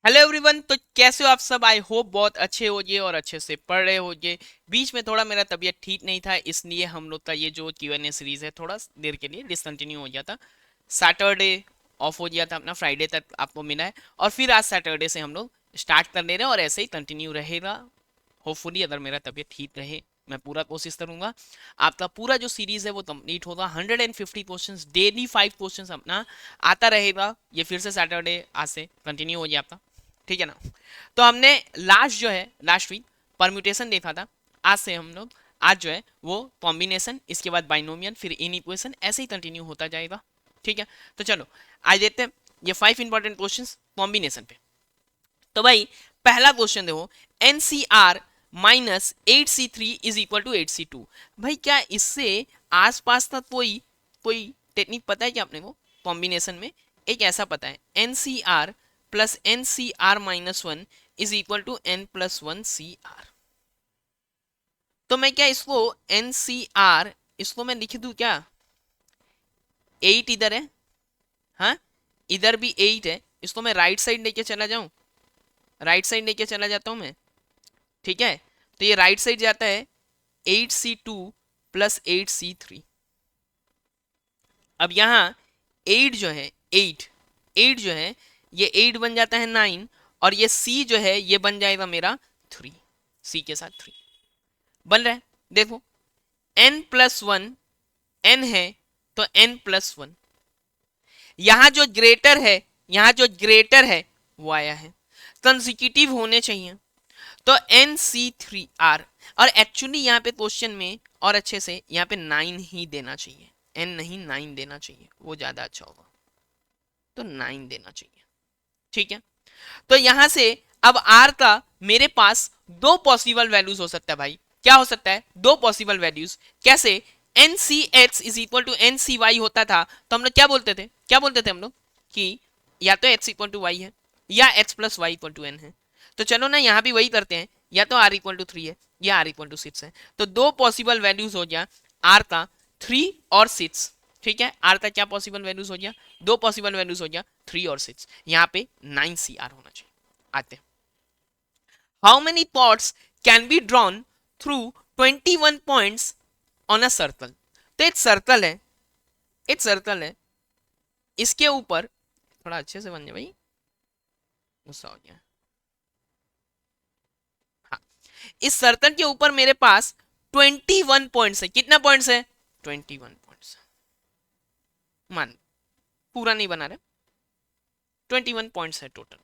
Hello everyone. तो कैसे हो आप सब? आई होप बहुत अच्छे होगे और अच्छे से पढ़ रहे होगे। बीच में थोड़ा मेरा तबीयत ठीक नहीं था, इसलिए हम लोग का ये जो Q&A सीरीज है थोड़ा देर के लिए डिसकंटिन्यू हो गया था। सैटरडे ऑफ हो गया था अपना, फ्राइडे तक आपको मिला है और फिर आज सैटरडे से हम लोग स्टार्ट कर ले रहे हैं और ऐसे ही कंटिन्यू रहेगा। होपफुली अगर मेरा तबीयत ठीक रहे मैं पूरा कोशिश करूंगा आपका पूरा जो सीरीज है वो कंप्लीट होगा। 150 क्वेश्चंस डेली, 5 क्वेश्चंस अपना आता रहेगा। ये फिर से सैटरडे आज से कंटिन्यू हो गया आपका, ठीक है ना। तो हमने लास्ट जो है लास्ट वीक परम्यूटेशन देखा था। आज से हम लोग आज जो है वो कॉम्बिनेशन, इसके बाद बाइनोमियल, फिर इन इक्वेशन, ऐसे ही कंटिन्यू होता जाएगा, ठीक है। तो चलो आज देखते हैं ये 5 इंपॉर्टेंट क्वेश्चंस कॉम्बिनेशन पे। तो भाई पहला क्वेश्चन देखो, NCR minus 8C3 is equal to 8C2। भाई क्या इससे आसपास का कोई कोई टेक्निक पता है क्या अपने को? कॉम्बिनेशन में एक ऐसा पता है, NCR plus NCR minus 1 is equal to N plus 1CR। तो मैं क्या इसको NCR, इसको मैं लिख दूं क्या? 8 इधर है, हाँ, इधर भी 8 है, इसको मैं राइट साइड लेके चला जाऊं, राइट साइड लेके चला जाता हूं मैं, ठीक है। तो ये राइट साइड जाता है 8C2 प्लस 8C3। अब यहाँ 8 जो है 8 जो है ये 8 बन जाता है 9, और ये C जो है ये बन जाएगा मेरा 3, C के साथ 3 बन रहा है। देखो n प्लस 1 n है तो n प्लस 1, यहाँ जो ग्रेटर है, यहाँ जो ग्रेटर है वो आया है, कंसेक्यूटिव होने चाहिए। तो NC3R, और एक्चुअली यहाँ पे क्वेश्चन में और अच्छे से यहाँ पे 9 ही देना चाहिए, n नहीं 9 देना चाहिए, वो ज्यादा अच्छा होगा। तो 9 देना चाहिए, ठीक है। तो यहां से अब R का मेरे पास दो पॉसिबल वैल्यूज हो सकता है भाई। क्या हो सकता है? दो पॉसिबल वैल्यूज। कैसे? NCX is equal to NCY होता था तो हम लोग क्या बोलते थे, क्या बोलते थे हम लोग कि या तो x इक्वल टू वाई है या x plus y equal to n है। तो चलो ना यहाँ भी वही करते हैं, या तो r इक्वल टू 3 है या r इक्वल टू 6 है। तो दो पॉसिबल वैल्यूज हो गया r का 3 और 6, ठीक है। r का क्या पॉसिबल वैल्यूज हो गया? दो पॉसिबल वैल्यूज हो गया 3 और 6, यहाँ पे 9CR होना चाहिए। आते हैं, how many pots can be drawn through 21 points on a circle. तो एक सर्कल है, एक सर्कल है, इसके ऊपर थोड़ा अच्छे से बन जाए भाई, गुस्सा हो गया। हाँ, इस सर्कल के ऊपर मेरे पास 21 पॉइंट्स है। कितना पॉइंट्स है? 21 पॉइंट्स। मान पूरा नहीं बना रहे, 21 पॉइंट्स है टोटल।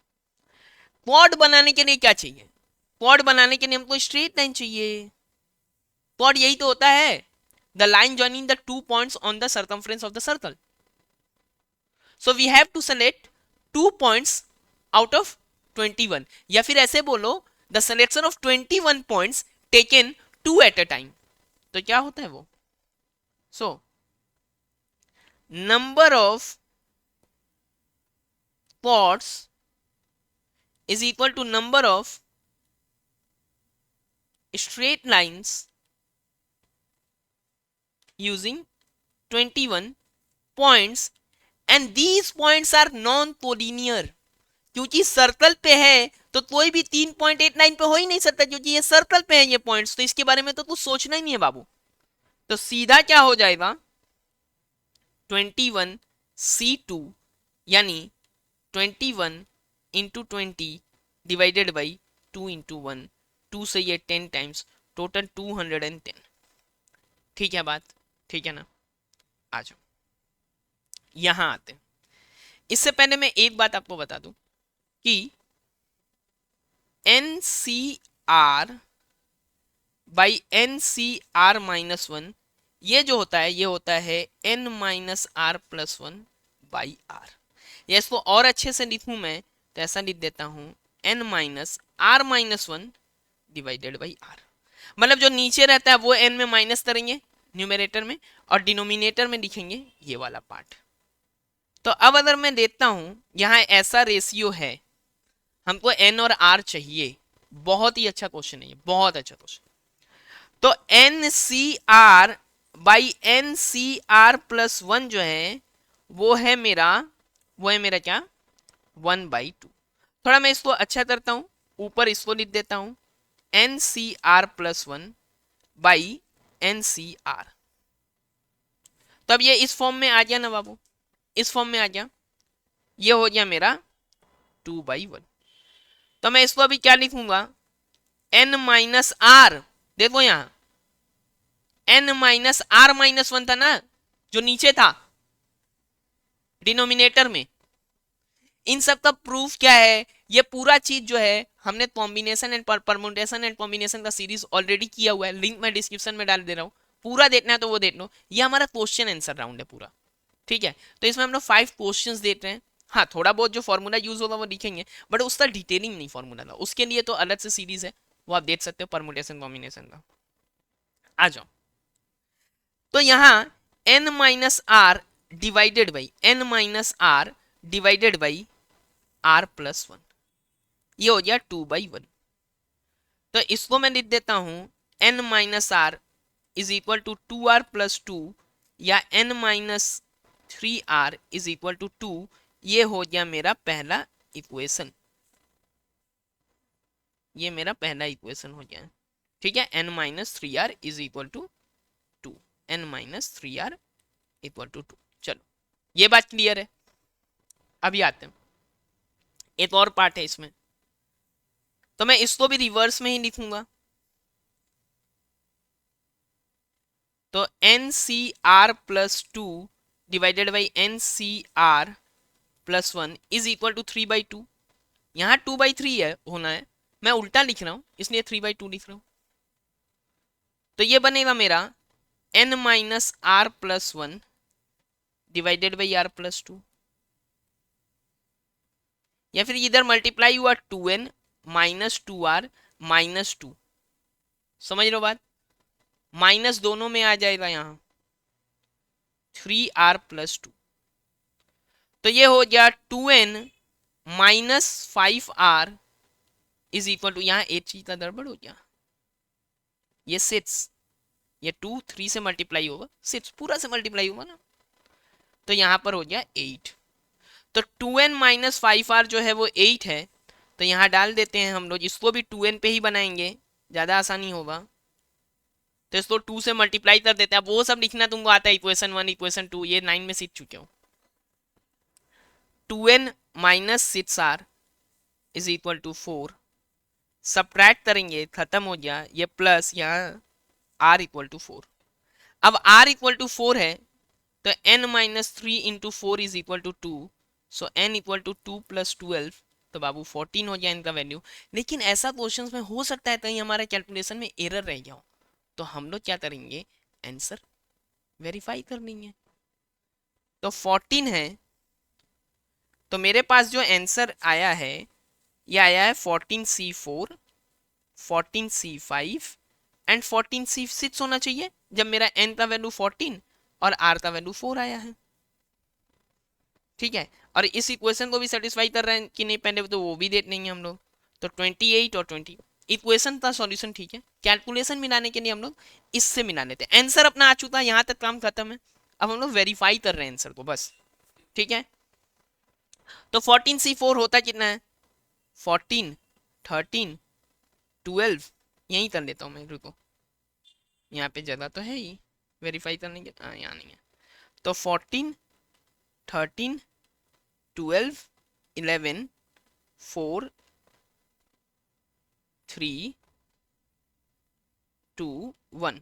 क्वाड बनाने के लिए क्या चाहिए? क्वाड बनाने के लिए हमको स्ट्रेट लाइन चाहिए। क्वाड यही तो होता है, the line joining the two points on the circumference of the circle. So we have to select 2 points out of 21, या फिर ऐसे बोलो the selection of 21 points taken 2 at a time. तो क्या होता है वो? So number of points is equal to number of straight lines using 21 points, and these points are non-collinear। क्योंकि सर्कल पे है तो कोई भी 3.89 पे हो ही नहीं सकता, क्योंकि ये सर्कल पे है ये पॉइंट्स, तो इसके बारे में तो कुछ सोचना ही नहीं है बाबू। तो सीधा क्या हो जाएगा 21C2 यानी 21 इंटू 20 डिवाइडेड बाई 2 इंटू 1, 2 से ये 10 टाइम्स, टोटल 210। ठीक है बात, ठीक है ना। आ जाओ यहां आते हैं। इससे पहले मैं एक बात आपको बता दूं कि NCR बाई NCR माइनस 1, ये जो होता है ये होता है N minus R plus 1 by R। या इसको और अच्छे से लिखूं मैं तो ऐसा लिख देता हूं N minus R minus 1 divided by R। मतलब जो नीचे रहता है वो n में माइनस करेंगे न्यूमरेटर में, और डिनोमिनेटर में लिखेंगे ये वाला पार्ट। तो अब अगर मैं देता हूं यहाँ ऐसा रेशियो है, हमको n और r चाहिए। बहुत ही अच्छा क्वेश्चन है ये, बहुत अच्छा क्वेश्चन। तो NCR बाई NCR प्लस 1 जो है वो है मेरा, वो है मेरा क्या 1/2। थोड़ा मैं इसको अच्छा करता हूं, ऊपर इसको लिख देता हूं NCR+1 बाई NCR। तब ये इस फॉर्म में आ गया ना बाबू, इस फॉर्म में आ गया, ये हो गया मेरा 2/1। तो मैं इसको अभी क्या लिखूंगा, N-R, देखो यहां N-R-1 था ना जो नीचे था डिनोमिनेटर में। इन सब का प्रूफ क्या है, ये पूरा चीज जो है हमने combination and permutation and combination का सीरीज ऑलरेडी किया हुआ है, लिंक मैं डिस्क्रिप्शन में डाल दे रहा हूँ, पूरा देखना है तो वो देख लो। ये हमारा क्वेश्चन आंसर राउंड है पूरा, ठीक है। तो इसमें हम लोग 5 क्वेश्चंस देख रहे हैं। हाँ, थोड़ा बहुत जो फॉर्मूला यूज होगा वो लिखेंगे, बट उसका डिटेलिंग नहीं फॉर्मूला था, उसके लिए तो अलग से सीरीज है, वो आप देख सकते हो परमुटेशन कॉम्बिनेशन का। आ जाओ, तो यहाँ N-R divided by N-R divided by R+1, ये हो गया 2/1। तो इसको मैं लिख देता हूं N-R is equal to 2R+2 या N-3R इज इक्वल टू 2। ये हो गया मेरा पहला इक्वेशन, ये मेरा पहला इक्वेशन हो गया, ठीक है। N-3R is equal to 2, N-3R equal to 2। चलो, ये बात क्लियर है। अभी आते हैं, एक और पार्ट है इसमें, तो मैं इसको भी रिवर्स में ही लिखूंगा। तो NCR+2 divided by NCR+1 is equal to 3/2। यहाँ 2/3 है होना है, मैं उल्टा लिख रहा हूं इसलिए 3/2 लिख रहा हूं। तो ये बनेगा मेरा N-R+1 डिवाइडेड बाई R+2, या फिर इधर मल्टीप्लाई हुआ 2N माइनस 2R माइनस 2, समझ लो बात, माइनस दोनों में आ जाएगा यहाँ 3R+2। तो ये हो गया 2N minus 5R is equal to, यहाँ एक चीज का गड़बड़ हो गया, ये 6, ये 2 3 से मल्टीप्लाई होगा, 6 पूरा से मल्टीप्लाई होगा ना, तो यहाँ पर हो गया 8। तो 2N माइनस 5R जो है वो 8 है, तो यहाँ डाल देते हैं हम लोग, इसको भी 2N पे ही बनाएंगे, ज़्यादा आसानी होगा। तो इसको 2 से मल्टीप्लाई कर देते हैं, अब वो सब लिखना तुमको आता है, इक्वेशन 1 इक्वेशन 2 ये 9 में सीख चुके हो। 2N minus 6R is equal to 4, subtract करेंगे खत्म हो गया, ये प्लस यहाँ R इक्वल टू 4। अब R इक्वल टू 4 है, तो N minus 3 into 4 is equal to 2, so N equal to 2 plus 12, तो बाबू 14 हो गया इनका वैल्यू। लेकिन ऐसा क्वेश्चन में हो सकता है कहीं हमारे कैलकुलेशन में एरर रह गया हो, तो हम लोग क्या करेंगे, आंसर वेरीफाई कर लेंगे। तो 14 है, तो मेरे पास जो आंसर आया है ये आया है 14C4, 14C5 एंड 14C6 होना चाहिए, जब मेरा n का वैल्यू 14 और r का वैल्यू 4 आया है, ठीक है। और इस इक्वेशन को भी सेटिस्फाई कर रहे हैं कि नहीं पहले तो वो भी देख लेंगे हम लोग। तो 28 और 20 इक्वेशन का सॉल्यूशन, ठीक है। कैलकुलेशन मिलाने के लिए हम लोग इससे मिला लेते हैं, आंसर अपना आ चुका है, यहाँ तक काम खत्म है। अब हम लोग वेरीफाई कर रहे हैं आंसर को बस, ठीक है। तो 14C4 होता कितना है, 14 13 12, यही कर लेता हूँ मैं, रुको यहाँ पे जगह तो है ही वेरीफाई करने के, यहाँ नहीं है। तो 14 13 12 11 4 3 2 1,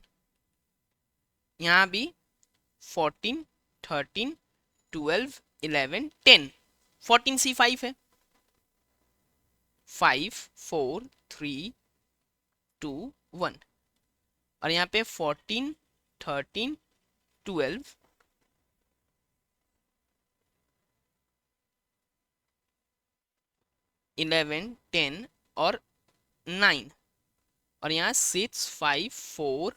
यहाँ भी 14 13 12 11 10, 14C5 है, 5 4 3 2 1, और यहाँ पे 14 13 12 11 10 और 9, और यहाँ 6 5 4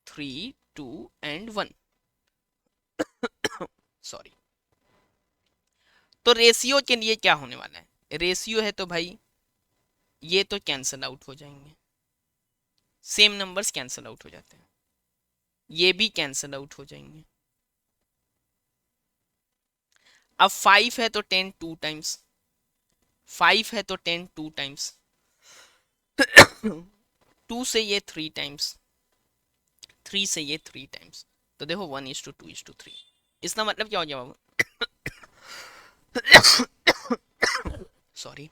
3 2 एंड 1, सॉरी। तो रेशियो के लिए क्या होने वाला है, रेशियो है तो भाई ये तो कैंसल आउट हो जाएंगे, सेम नंबर्स कैंसल आउट हो जाते हैं, ये भी कैंसल आउट हो जाएंगे। अब 5 है तो 10 2 टाइम्स, 5 है तो 10 2 टाइम्स, 2 से ये 3 टाइम्स, 3 से ये 3 टाइम्स, तो देखो 1:2:3। इसका मतलब क्या हो गया बाबू, सॉरी,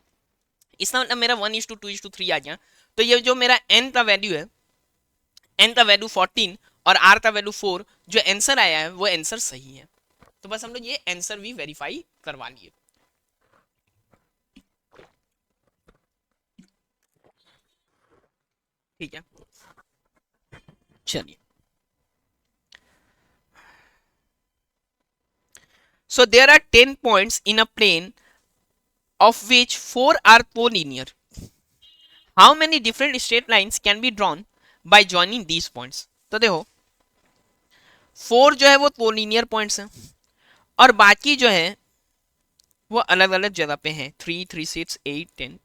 इसका मतलब मेरा 1:2:3 आ गया। तो ये जो मेरा n का वैल्यू है, n का वैल्यू 14 और r का वैल्यू 4, जो आंसर आया है वो आंसर सही है। तो बस हम लोग ये आंसर भी वेरीफाई करवा लिए। ठीक है, चलिए। So there are 10 points in a plane of which 4 are collinear. How many different straight lines can be drawn by joining these points? तो देखो 4 जो है वो कोलिनियर पॉइंट्स हैं और बाकी जो है वो अलग अलग जगह पे हैं, 3 3 6 8 10,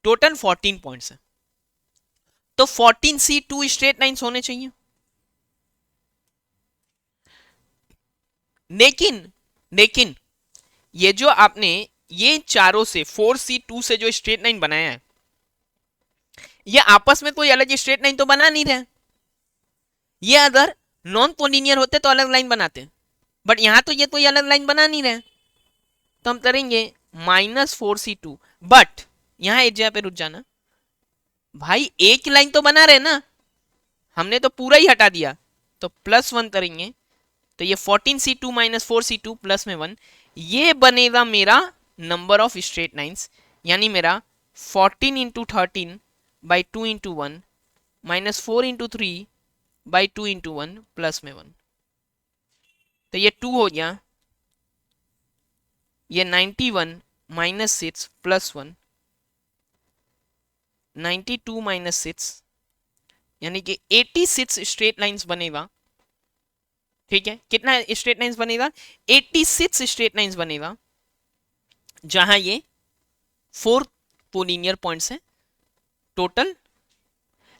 टोटल 14 पॉइंट्स हैं। तो 14C2 स्ट्रेट लाइंस होने चाहिए। लेकिन लेकिन ये जो आपने ये चारों से 4C2 से जो स्ट्रेट लाइन बनाया है, ये आपस में कोई अलग स्ट्रेट लाइन तो बना नहीं रहे। ये अगर नॉन कोलिनियर होते तो अलग लाइन बनाते, बट यहां तो ये कोई अलग लाइन बना नहीं रहे। तो हम करेंगे -4C2, बट यहां एक जगह पे रुक जाना भाई, एक लाइन तो बना रहे ना, हमने तो पूरा ही हटा दिया। तो +1 करेंगे, तो ये 14C2 -4C2 प्लस में 1, ये बनेगा मेरा नंबर ऑफ स्ट्रेट लाइंस, यानी मेरा 14 into 13 by 2 into 1 -4 into 3 by 2 into 1 plus में 1। तो ये 2 हो गया, ये 91 -6 प्लस 1, 92 -6 यानी कि 86 स्ट्रेट लाइंस बनेगा। ठीक है, कितना स्ट्रेट लाइंस बनेगा, 86 स्ट्रेट लाइंस बनेगा, जहां ये 4 कोलिनियर पॉइंट्स हैं टोटल।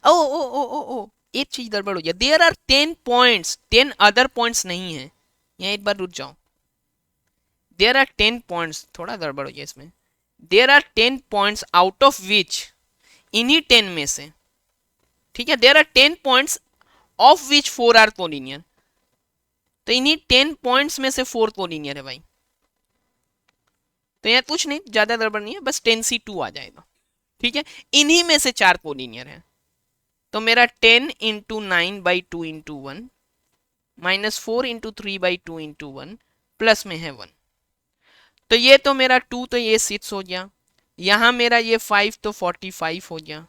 ओ ओ ओ ओ ओ एक चीज गड़बड़ हो गया, there are 10 points, 10 other points नहीं है। यहाँ एक बार रुक जाओ, देयर आर 10 पॉइंट्स, थोड़ा गड़बड़ हो गया इसमें। There are 10 points out of which, इन्हीं 10 में से, ठीक है, there are 10 points of which 4 are collinear. तो इन्हीं 10 पॉइंट्स में से 4 कोलिनियर है भाई। तो यहाँ कुछ नहीं, ज्यादा गड़बड़ नहीं है, बस 10C2 आ जाएगा। ठीक है, इन्हीं में से 4 कोलिनियर है। तो मेरा 10 into 9 by 2 into 1 -4 into 3 by 2 into 1 plus में है 1। तो ये तो मेरा 2, तो ये 6 हो गया, यहां मेरा ये 5 तो 45 हो गया,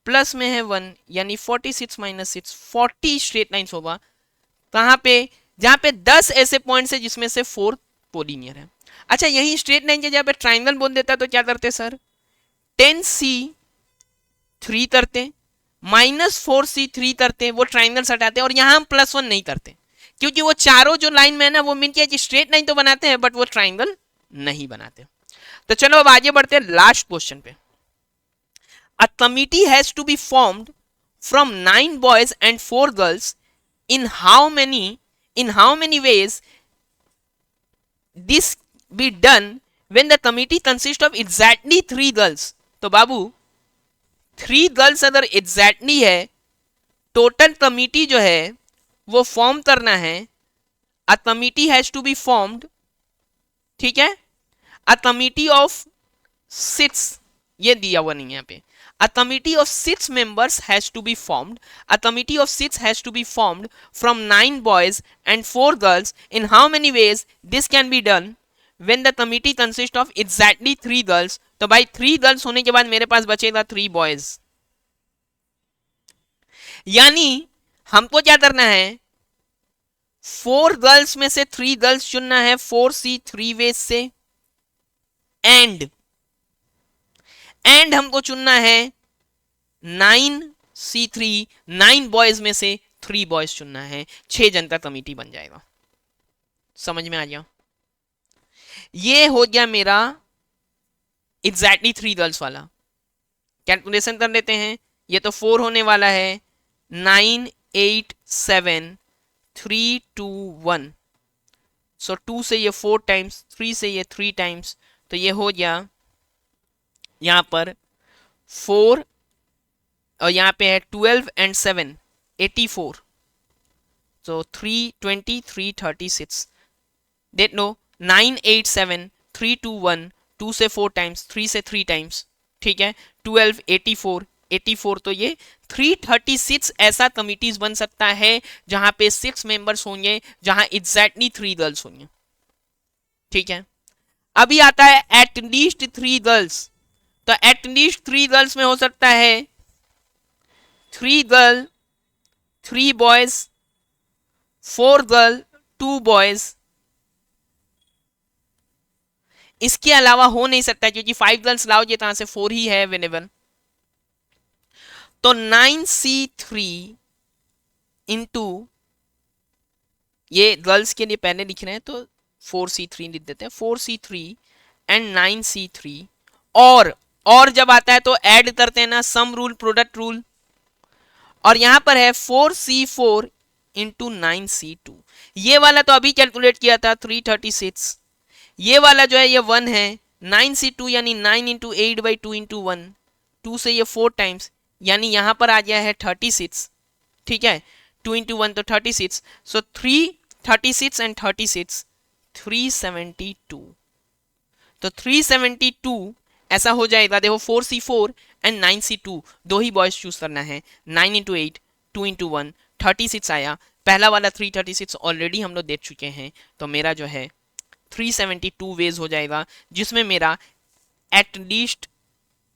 प्लस में है 1, यानी 46 -6 40 स्ट्रेट लाइंस होगा। कहां पे, जहां पे 10 ऐसे पॉइंट्स है जिसमें से 4 कोलिनियर है। अच्छा, यही स्ट्रेट लाइन के जहां पे ट्राइंगल बोल देता तो क्या करते सर, 10C3 करते, -4C3 करते, वो ट्राइंगल हटाते, और यहां हम +1 नहीं करते, क्योंकि वो चारों जो लाइन में है ना, वो मिलकर स्ट्रेट लाइन तो बनाते हैं बट वो ट्राइंगल नहीं बनाते। तो चलो अब आगे बढ़ते हैं लास्ट क्वेश्चन पे। A committee has to be formed from 9 boys and 4 girls, in how many ways this be done when the committee consists of exactly 3 girls? तो बाबू 3 गर्ल्स अगर एग्जैक्टली है, टोटल कमिटी जो है वो फॉर्म करना है, a committee has to be formed, ठीक है, अ कमिटी ऑफ 6, ये दिया हुआ नहीं है यहाँ पे, a committee of 6 members has to be formed, a committee of 6 has to be formed from 9 boys and 4 girls, in how many ways this can be done when the committee consists of exactly 3 girls? तो भाई 3 girls होने के बाद मेरे पास बचेगा 3 boys, यानी हमको क्या करना है, 4 गर्ल्स में से 3 गर्ल्स चुनना है 4C3 वेज से, एंड हमको चुनना है 9C3, 9 बॉयज में से 3 बॉयज चुनना है, 6 जन का कमिटी बन जाएगा। समझ में आ गया, ये हो गया मेरा एग्जैक्टली 3 गर्ल्स वाला। कैलकुलेशन कर लेते हैं, ये तो 4 होने वाला है, 9 8 7 3 2 1, सो 2 से ये 4 टाइम्स, 3 से ये 3 टाइम्स, तो तो ये हो गया यहाँ पर 4 और यहाँ पे है 12 एंड 7 84, तो 320 336, देट नो 987 321, 2 से 4 टाइम्स, 3 से 3 टाइम्स, ठीक है, 12 84 84, तो ये 336 ऐसा कमिटीज बन सकता है जहां पे 6 मेंबर्स होंगे, जहां एग्जैक्टली 3 गर्ल्स होंगे, ठीक है। अभी आता है एट लीस्ट 3 गर्ल्स, तो एट लीस्ट 3 गर्ल्स में हो सकता है 3 गर्ल 3 बॉयज, 4 गर्ल 2 बॉयज, इसके अलावा हो नहीं सकता क्योंकि 5 गर्ल्स लाओगे तो यहां से 4 ही है अवेलेबल। तो 9C3 इंटू, ये गर्ल्स के लिए पहले लिख रहे हैं तो 4C3 लिख देते हैं, 4C3 एंड 9C3, और जब आता है तो ऐड करते हैं ना, सम रूल प्रोडक्ट रूल, और यहां पर है 4C4 इंटू 9C2, ये वाला तो अभी कैलकुलेट किया था 336, ये वाला जो है ये 1 है, 9C2 यानी 9 इंटू 8 बाई 2 इंटू 1, 2 से ये 4 टाइम्स, यानी यहां पर आ गया है 36, ठीक है, 2 इंटू 1 तो 36, सो 336 एंड 36 372, तो 372 ऐसा हो जाएगा। देखो 4C4 एंड 9C2 दो ही बॉयज चूज करना है, 9 इंटू 8 2 इंटू 1 36 आया, पहला वाला 336 ऑलरेडी हम लोग देख चुके हैं, तो मेरा जो है 372 वेज हो जाएगा, जिसमें मेरा एट लीस्ट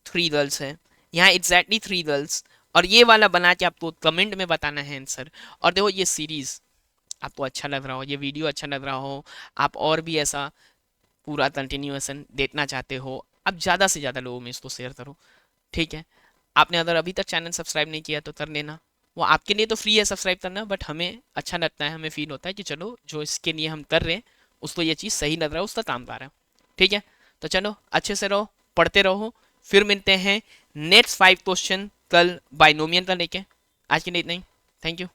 3 गर्ल्स है, यहाँ एग्जैक्टली 3 गर्ल्स, और ये वाला बना के आपको कमेंट में बताना है आंसर। और देखो ये सीरीज आपको अच्छा लग रहा हो, ये वीडियो अच्छा लग रहा हो, आप और भी ऐसा पूरा कंटिन्यूएशन देखना चाहते हो, आप ज़्यादा से ज़्यादा लोगों में इसको शेयर करो, ठीक है। आपने अगर अभी तक चैनल सब्सक्राइब नहीं किया तो कर लेना, वो आपके लिए तो फ्री है सब्सक्राइब करना, बट हमें अच्छा लगता है, हमें फील होता है कि चलो जो इसके लिए हम कर रहे हैं उसको ये चीज़ सही लग रहा है, उसका काम कर रहा है, ठीक है। तो चलो अच्छे से रहो, पढ़ते रहो, फिर मिलते हैं नेक्स्ट 5 क्वेश्चन कल बाइनोमियल का लेके। आज के लिए इतना ही, थैंक यू।